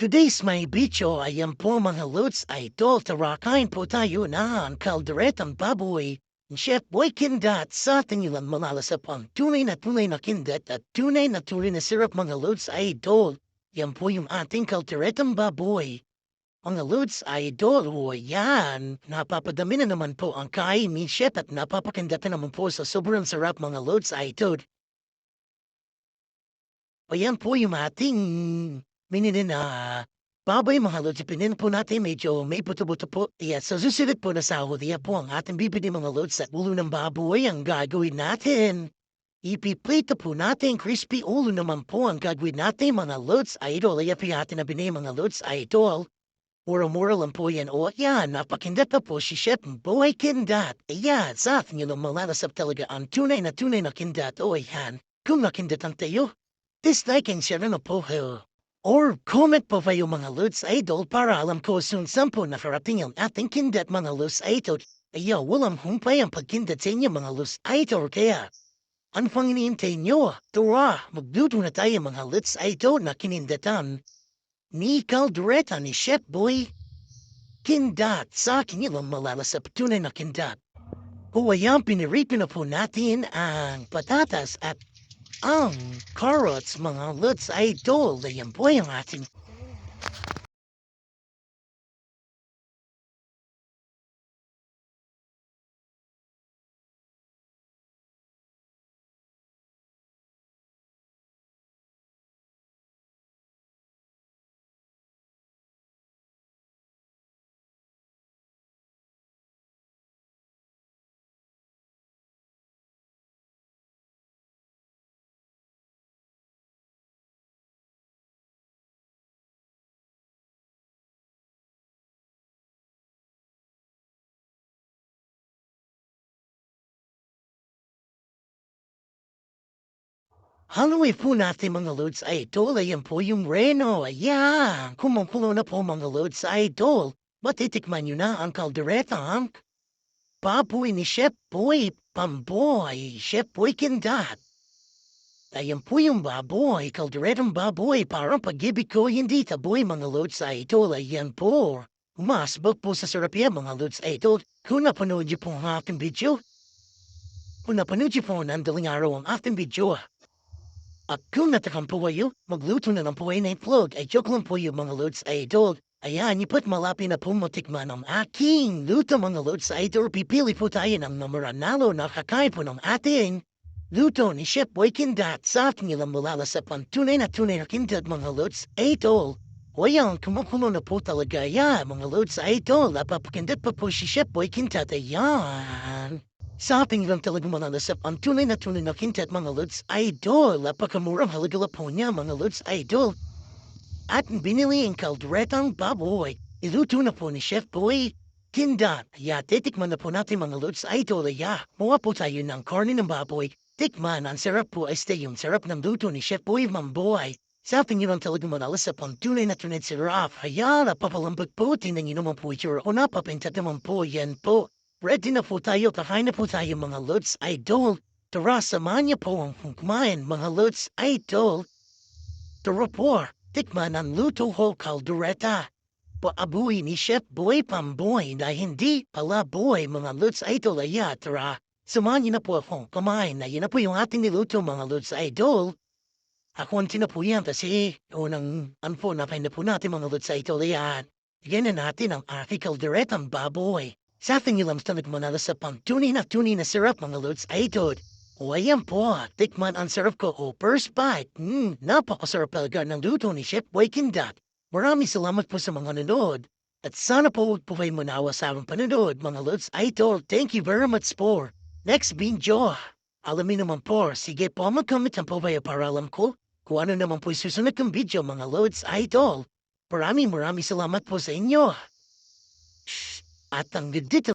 today's my video, ayan po mga lods, idol, tara kain po tayo ng kalderetang baboy. Chef Boy Kindat sa ating ilang malalasap ang tunay na kindat at tunay na syrup mga lods, idol. Yan po yung ating kalderetang baboy. Mga lods, idol, o yan, napapadami na naman po ang kain ni Chef at napapakindata naman po sa sobrang sarap mga lods, idol. Ayan po yung ating mininin na baboy mga lods. Ipinin po natin medyo may buto-buto po. Yes, sa susunod po na sahod, yan po ang ating bibili mga lods at ulo ng baboy ang gagawin natin. Ipiprito po natin crispy ulo naman po ang gagawin natin mga lods. Idol, ayan po yung ating nabini mga lods. Idol, mura-mura lang po yan. O yan, napakindat na po si Chef Boy Kindat. Ayan, sa ating yung malalasap talaga ang tunay na kindat. O yan, kung nakindatan tayo, dislike and share na po kayo. Or comment po kayo mga Lods Idol para alam ko soon sampo na karating ang ating kindat mga Lods Idol. Ayaw, walang humpay ang pagkindat sa inyo mga Lods Idol kaya. Ano pang iniintay nyo? Tara, magluto na tayo mga Lods Idol na kinindatan ni Caldereta ni Chef Boy Kindat sa akin nilang malalasap tunay na kindat. O ayan, pinirito na po natin ang patatas at ang carrots mga Lods Idol. Ayan po yung ating haluin po natin mga Lods Idol. Ayan po yung Reno. Ayan, kumukulo na po mga Lods Idol. Matitikman nyo na ang kaldereta ang baboy ni Chef Boy Pamboy. Chef Boy Kindat. Ayan po yung baboy, kalderetang baboy. Parang pag-ibig ko hindi taboy mga Lods Idol. Ayan po. Umasbog po sa sarap yan mga Lods Idol. Kung napanood niyo po ang aking video, kung napanood niyo po nandaling araw ang aking video, at kung natakam po kayo, magluto na lang po kayo ng itlog. Ay joke lang po yung mga Lods Idol. Ayan, ipot malapit na po matikman ang aking luto mga Lods Idol. Pipili po tayo ng namaranalo na kakain po ng ating luto ni Chef Boy Kindat sa ating ilang malalasap ang tunay na kindat mga Lods Idol. O ayan, kumukulo na po talaga yan mga Lods Idol. Napapakindat pa po si Chef Boy Kindat. Ayan. Sa ating lang talagang malalasap ang tunay na kindat mga Lods Idol. Napakamurang halaga po niya mga Lods Idol. At binili ang kalderetang baboy. Iluto na po ni Chef Boy Kindat. Ya, titikman na po natin mga Lods Idol. Ya, muha po tayo ng karne ng baboy. Tikman, ang sarap po ay stay yung sarap ng luto ni Chef Boy Mamboy. Sa ating yun ang talagang malalasap ang tunay na sarap. Haya, napapalambag po. Tingnan nyo naman po ito. O napapintat naman po. Yan po. Ready na po tayo, kakain na po tayo mga Lods Idol. Tara, samahan niyo po ang kumain mga Lods Idol. Tara po, tikman ang luto ho kaldereta. Paabuhi ni Chef Boy Pamboy na hindi pala boy mga Lods Idol. Aya, tara, samahan niyo na po akong kumain. Ayan na po yung ating niluto mga Lods Idol. Ako ang na po yan kasi unang anpo na na po natin mga Lods Idol. Ayan, bigyan na natin ang aking kalderetang baboy. Sa ating ilang tanag manalasap ang tunay na sarap mga Lods Idol. O ayan po, tikman ang sarap ko o first bite. Napakasarap talaga ng luto ni Chef Boy Kindat. Maraming salamat po sa mga nanood. At sana po huwag po kayo manawa sa aming panonood mga Lods Idol. Thank you very much po. Next video. Alamin naman po, sige po mag-comment ang po kayo para alam ko kung ano naman po susunod kong video mga Lods Idol. Maraming salamat po sa inyo. At ang dito